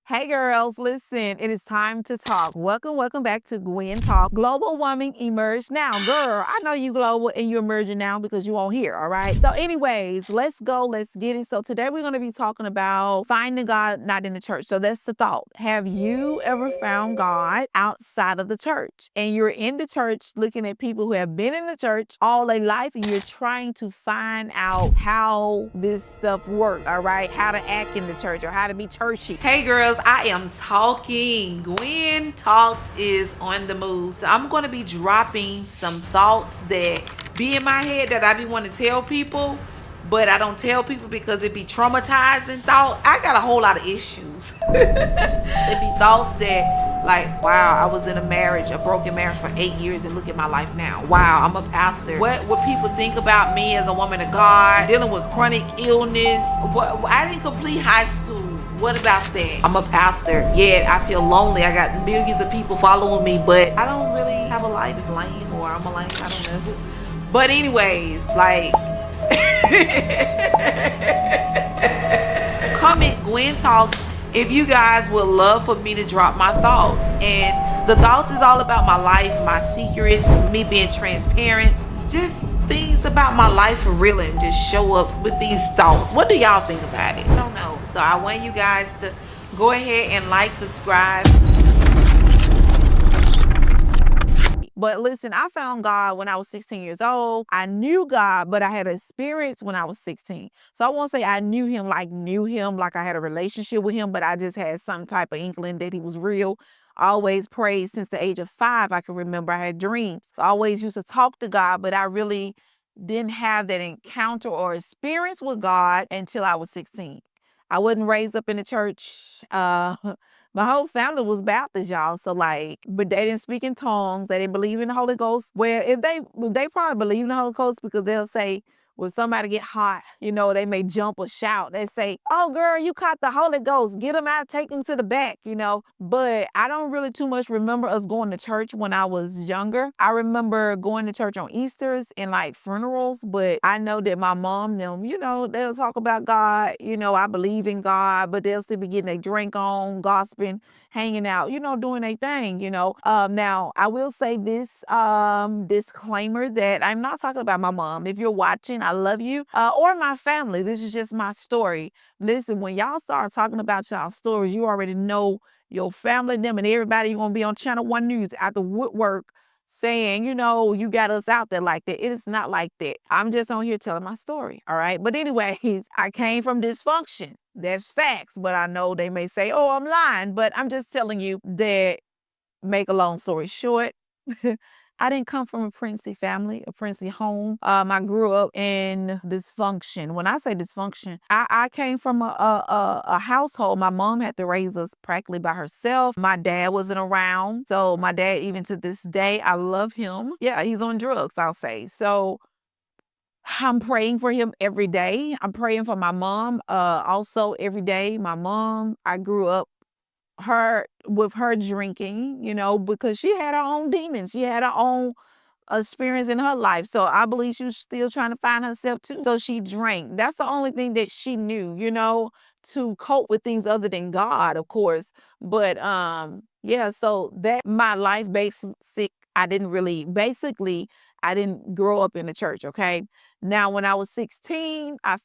Hey girls, listen, it is time to talk. Welcome back to GWEN Talk. Global woman emerge now. Girl, I know you global and you're emerging now because you on here, all right? So anyways, let's go, let's get it. So today we're going to be talking about finding God not in the church. So that's the thought. Have you ever found God outside of the church? And you're in the church looking at people who have been in the church all their life and you're trying to find out how this stuff works, all right? How to act in the church or how to be churchy. Hey girls, I am talking. GWEN Talks is on the move. So I'm going to be dropping some thoughts that be in my head that I be wanting to tell people, but I don't tell people because it be traumatizing thoughts. I got a whole lot of issues. It be thoughts that like, wow, I was in a broken marriage for 8 years and look at my life now. Wow, I'm a pastor. What would people think about me as a woman of God, dealing with chronic illness? I didn't complete high school. What about that? I'm a pastor, yet I feel lonely. I got millions of people following me, but I don't really have a life. It's lame, or I'm a lame, I don't know. But anyways, like comment GWEN Talks if you guys would love for me to drop my thoughts. And the thoughts is all about my life, my secrets, me being transparent, just things about my life for real, and just show up with these thoughts. What do y'all think about it? I don't know. So I want you guys to go ahead and like, subscribe. But listen, I found God when I was 16 years old. I knew God, but I had experience when I was 16. So I won't say I knew him, like I had a relationship with him, but I just had some type of inkling that he was real. I always prayed since the age of 5. I can remember I had dreams. I always used to talk to God, but I really didn't have that encounter or experience with God until I was 16. I wasn't raised up in the church. My whole family was Baptist, y'all. So but they didn't speak in tongues. They didn't believe in the Holy Ghost. Well, if they probably believe in the Holy Ghost because they'll say, when somebody get hot, they may jump or shout. They say, "Oh, girl, you caught the Holy Ghost. Get them out, take them to the back." But I don't really too much remember us going to church when I was younger. I remember going to church on Easters and like funerals, but I know that my mom, they'll talk about God. I believe in God, but they'll still be getting their drink on, gossiping, hanging out, doing their thing. Now I will say this disclaimer that I'm not talking about my mom. If you're watching, I love you, or my family. This is just my story. Listen, when y'all start talking about y'all stories, you already know your family, them, and everybody. You're gonna be on Channel 1 News at the woodwork saying, you got us out there like that. It is not like that. I'm just on here telling my story. All right. But anyways, I came from dysfunction. That's facts. But I know they may say, oh, I'm lying. But I'm just telling you that, make a long story short, I didn't come from a princely family, a princely home. I grew up in dysfunction. When I say dysfunction, I came from a household. My mom had to raise us practically by herself. My dad wasn't around. So my dad, even to this day, I love him. Yeah, he's on drugs, I'll say. So I'm praying for him every day. I'm praying for my mom also every day. My mom, I grew up her drinking, because she had her own demons. She had her own experience in her life. So I believe she was still trying to find herself too. So she drank. That's the only thing that she knew, to cope with things other than God, of course. But yeah, so that my life basic, I didn't grow up in the church, okay? Now, when I was 16, I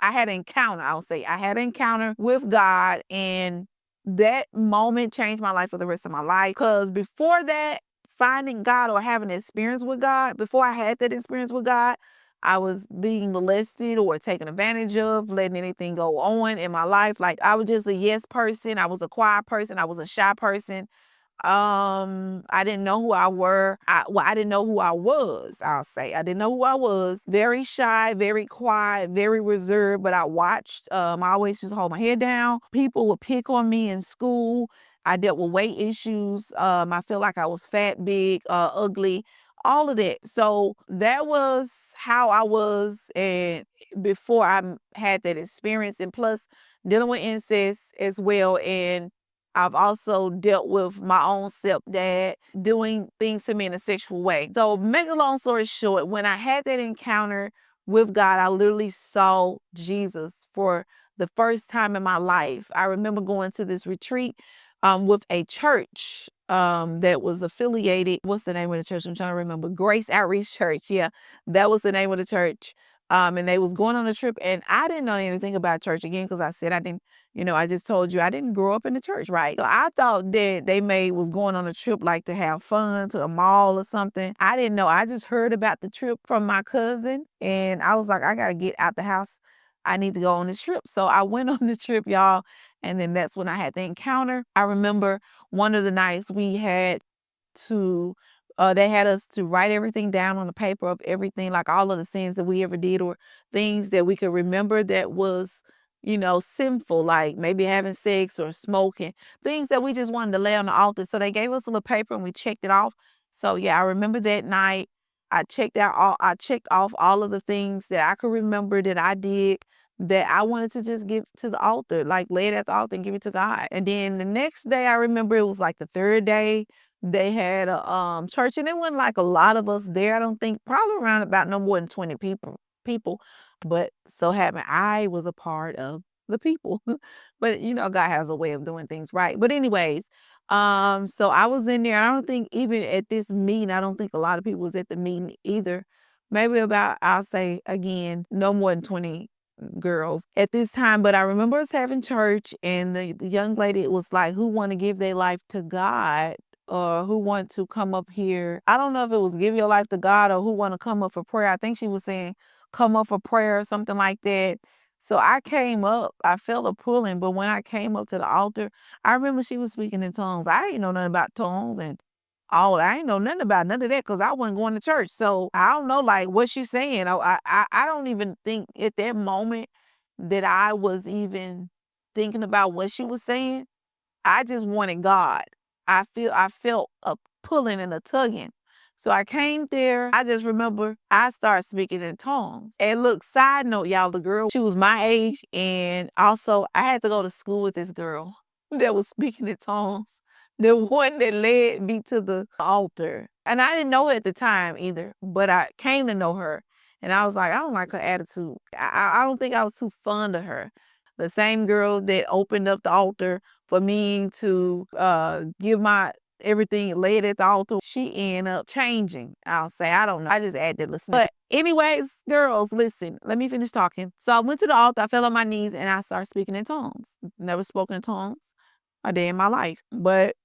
had an encounter, I'll say. I had an encounter with God, and that moment changed my life for the rest of my life. Because before that, finding God or having an experience with God, before I had that experience with God, I was being molested or taken advantage of, letting anything go on in my life. Like, I was just a yes person. I was a quiet person. I was a shy person. I didn't know who I were. I didn't know who I was, I'll say. I didn't know who I was. Very shy, very quiet, very reserved, but I watched. I always just hold my head down. People would pick on me in school. I dealt with weight issues. I feel like I was fat, big, ugly, all of that. So that was how I was, and before had that experience, and plus dealing with incest as well. And I've also dealt with my own stepdad doing things to me in a sexual way. So, make a long story short, when I had that encounter with God, I literally saw Jesus for the first time in my life. I remember going to this retreat with a church that was affiliated. What's the name of the church? I'm trying to remember. Grace Outreach Church. Yeah, that was the name of the church. And they was going on a trip, and I didn't know anything about church again because I said I didn't. I just told you I didn't grow up in the church, right? So I thought that they may was going on a trip like to have fun to a mall or something. I didn't know. I just heard about the trip from my cousin, and I was like, I gotta get out the house. I need to go on this trip. So I went on the trip, y'all, and then that's when I had the encounter. I remember one of the nights we had to they had us to write everything down on the paper of everything, like all of the sins that we ever did or things that we could remember that was, sinful, like maybe having sex or smoking, things that we just wanted to lay on the altar. So they gave us a little paper and we checked it off. So yeah, I remember that night. I checked off all of the things that I could remember that I did that I wanted to just give to the altar, like lay it at the altar and give it to God. And then the next day, I remember it was like the third day they had a church, and it wasn't like a lot of us there. I don't think probably around about no more than 20 people. But so happened I was a part of the people. But God has a way of doing things right. But anyways, so I was in there. I don't think even at this meeting, I don't think a lot of people was at the meeting either. Maybe about, I'll say again, no more than 20 girls at this time. But I remember us having church, and the young lady was like, who want to give their life to God, or who want to come up here. I don't know if it was give your life to God or who want to come up for prayer. I think she was saying come up for prayer or something like that. So I came up, I felt a pulling, but when I came up to the altar, I remember she was speaking in tongues. I ain't know nothing about tongues and all. I ain't know nothing about none of that because I wasn't going to church. So I don't know like what she's saying. I don't even think at that moment that I was even thinking about what she was saying. I just wanted God. I felt a pulling and a tugging. So I came there. I just remember I started speaking in tongues. And look, side note, y'all, the girl, she was my age. And also I had to go to school with this girl that was speaking in tongues. The one that led me to the altar. And I didn't know her at the time either, but I came to know her. And I was like, I don't like her attitude. I don't think I was too fond of her. The same girl that opened up the altar for me to give my everything, lay it at the altar, she ended up changing. I'll say, I don't know. I just added listen. But anyways, girls, listen, let me finish talking. So I went to the altar, I fell on my knees, and I started speaking in tongues. Never spoken in tongues a day in my life, but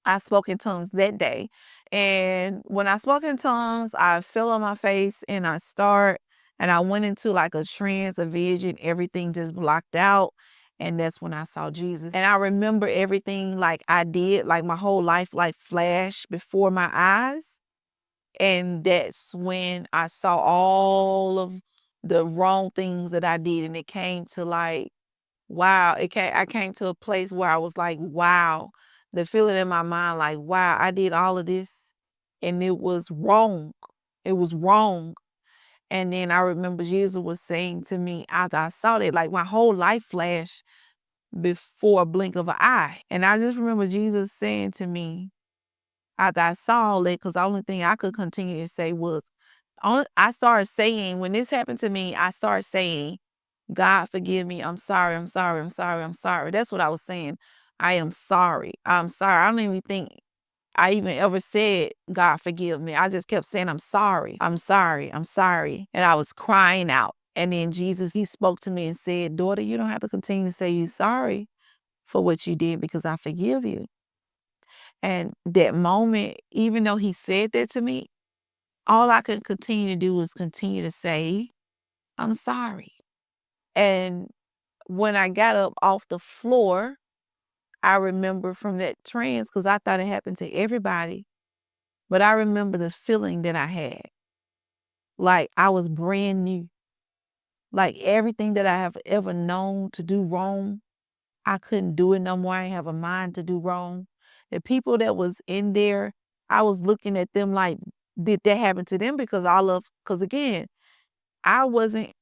I spoke in tongues that day. And when I spoke in tongues, I fell on my face and I went into like a trance, a vision, everything just blocked out. And that's when I saw Jesus. And I remember everything like I did, like my whole life, like flashed before my eyes. And that's when I saw all of the wrong things that I did. And it came to like, wow, I came to a place where I was like, wow, the feeling in my mind, like, wow, I did all of this and it was wrong. It was wrong. And then I remember Jesus was saying to me after I saw that, like my whole life flashed before a blink of an eye. And I just remember Jesus saying to me after I saw all that, because the only thing I could continue to say was, I started saying, when this happened to me, I started saying, God, forgive me. I'm sorry. I'm sorry. I'm sorry. I'm sorry. That's what I was saying. I am sorry. I'm sorry. I don't even think I even ever said, God, forgive me. I just kept saying, I'm sorry. I'm sorry. I'm sorry. And I was crying out. And then Jesus, he spoke to me and said, daughter, you don't have to continue to say you're sorry for what you did because I forgive you. And that moment, even though he said that to me, all I could continue to do was continue to say, I'm sorry. And when I got up off the floor, I remember from that trance, because I thought it happened to everybody, but I remember the feeling that I had. Like I was brand new. Like everything that I have ever known to do wrong, I couldn't do it no more. I didn't have a mind to do wrong. The people that was in there, I was looking at them like, did that happen to them? Because again, I wasn't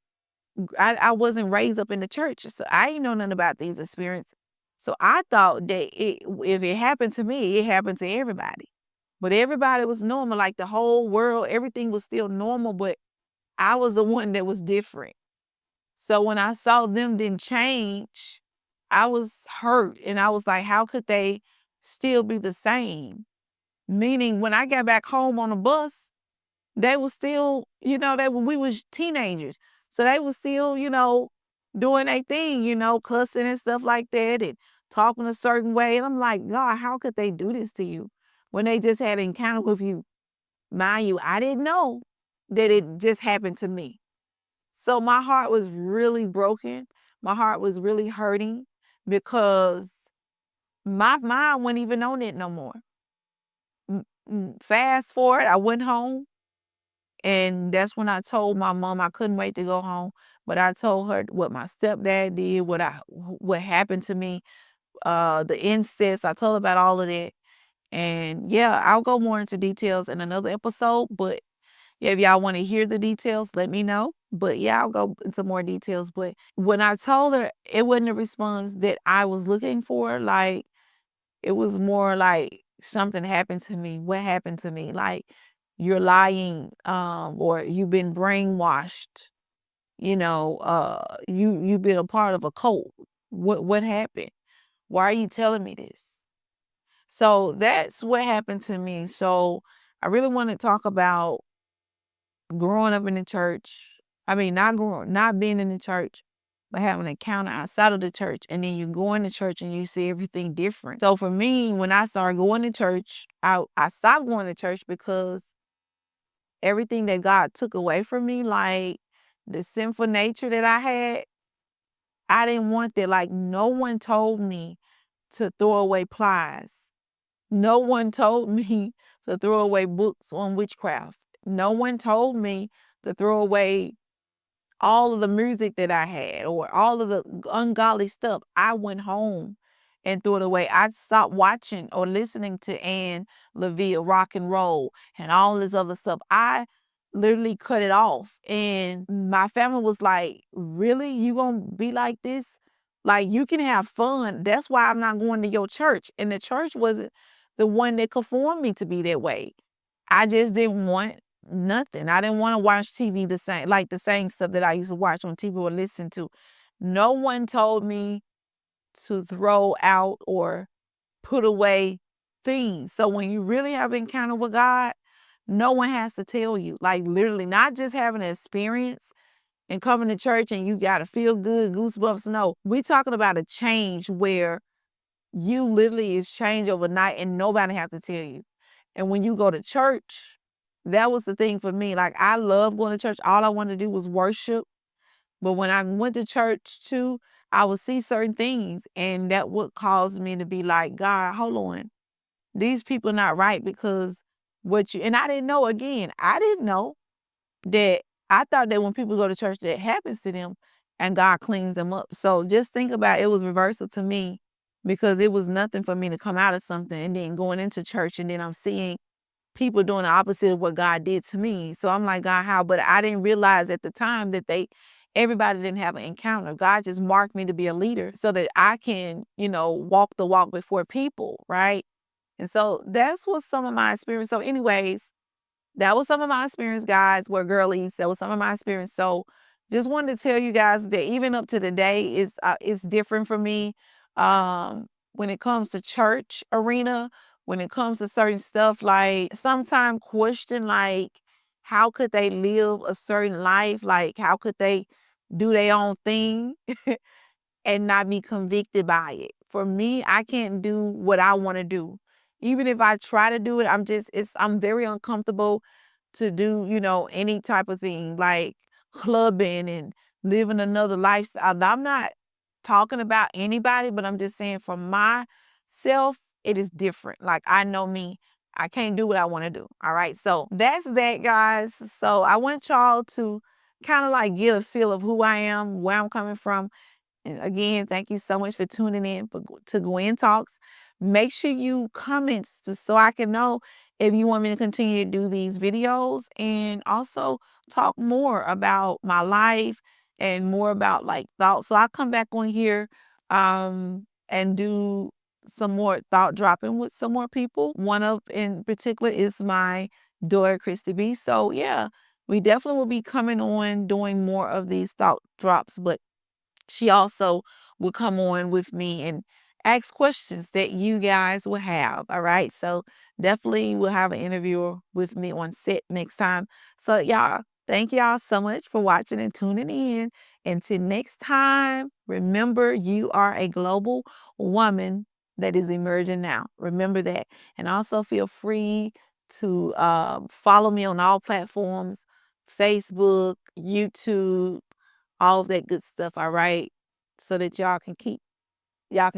I wasn't raised up in the church, so I ain't know nothing about these experiences. So I thought that if it happened to me, it happened to everybody. But everybody was normal, like the whole world, everything was still normal, but I was the one that was different. So when I saw them didn't change, I was hurt. And I was like, how could they still be the same? Meaning when I got back home on the bus, they were still, we was teenagers. So they was still, doing their thing, cussing and stuff like that and talking a certain way. And I'm like, God, how could they do this to you when they just had an encounter with you? Mind you, I didn't know that it just happened to me. So my heart was really broken. My heart was really hurting because my mind wasn't even on it no more. Fast forward, I went home. And that's when I told my mom I couldn't wait to go home. But I told her what my stepdad did, what happened to me, the incest. I told her about all of that. And yeah, I'll go more into details in another episode. But yeah, if y'all want to hear the details, let me know. But yeah, I'll go into more details. But when I told her, it wasn't a response that I was looking for. Like, it was more like something happened to me. What happened to me? Like, you're lying, or you've been brainwashed. You've been a part of a cult. What happened? Why are you telling me this? So that's what happened to me. So I really want to talk about growing up in the church. I mean, not being in the church, but having an encounter outside of the church. And then you go in the church and you see everything different. So for me, when I started going to church, I stopped going to church because everything that God took away from me, like the sinful nature that I had, I didn't want that. Like, no one told me to throw away plies. No one told me to throw away books on witchcraft. No one told me to throw away all of the music that I had or all of the ungodly stuff. I went home and threw it away. I stopped watching or listening to Ann LaVille, rock and roll, and all this other stuff. I literally cut it off. And my family was like, really? You gonna be like this? Like, you can have fun. That's why I'm not going to your church. And the church wasn't the one that conformed me to be that way. I just didn't want nothing. I didn't want to watch TV the same stuff that I used to watch on TV or listen to. No one told me to throw out or put away things. So when you really have an encounter with God, no one has to tell you. Like, literally, not just having an experience and coming to church and you got to feel good, goosebumps. No, we're talking about a change where you literally is changed overnight and nobody has to tell you. And when you go to church, that was the thing for me. Like, I love going to church. All I wanted to do was worship. But when I went to church too, I would see certain things. And that would cause me to be like, God, hold on. These people are not right because and I didn't know, again, I didn't know that. I thought that when people go to church, that happens to them and God cleans them up. So just think about it, was reversal to me because it was nothing for me to come out of something and then going into church and then I'm seeing people doing the opposite of what God did to me. So I'm like, God, how? But I didn't realize at the time that everybody didn't have an encounter. God just marked me to be a leader so that I can, walk the walk before people, right? And so that's what some of my experience. So anyways, that was some of my experience, guys, where girlies. That was some of my experience. So just wanted to tell you guys that even up to today, it's different for me. When it comes to church arena, when it comes to certain stuff, like sometimes question, like, how could they live a certain life? Like, how could they do their own thing and not be convicted by it? For me, I can't do what I want to do. Even if I try to do it, I'm very uncomfortable to do, any type of thing like clubbing and living another lifestyle. I'm not talking about anybody, but I'm just saying for myself, it is different. Like, I know me. I can't do what I want to do. All right. So that's that, guys. So I want y'all to kind of like get a feel of who I am, where I'm coming from. And again, thank you so much for tuning in to GWEN Talks. Make sure you comment so I can know if you want me to continue to do these videos and also talk more about my life and more about like thoughts. So I'll come back on here and do some more thought dropping with some more people. One of in particular is my daughter, Christy B. So yeah, We definitely will be coming on doing more of these thought drops, but she also will come on with me and ask questions that you guys will have. All right. So definitely we'll have an interviewer with me on set next time. So y'all, thank y'all so much for watching and tuning in. Until next time, remember you are a global woman that is emerging now. Remember that. And also feel free to follow me on all platforms, Facebook, YouTube, all of that good stuff, all right? So that y'all can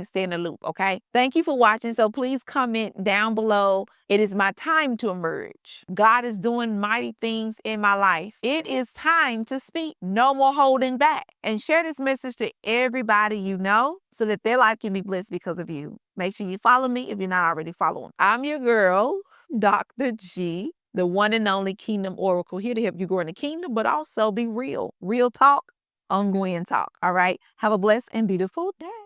stay in the loop, okay? Thank you for watching. So please comment down below. It is my time to emerge. God is doing mighty things in my life. It is time to speak. No more holding back. And share this message to everybody you know so that their life can be blessed because of you. Make sure you follow me if you're not already following. I'm your girl, Dr. G, the one and only Kingdom Oracle, here to help you grow in the kingdom, but also be real. Real talk on GWEN Talk. All right. Have a blessed and beautiful day.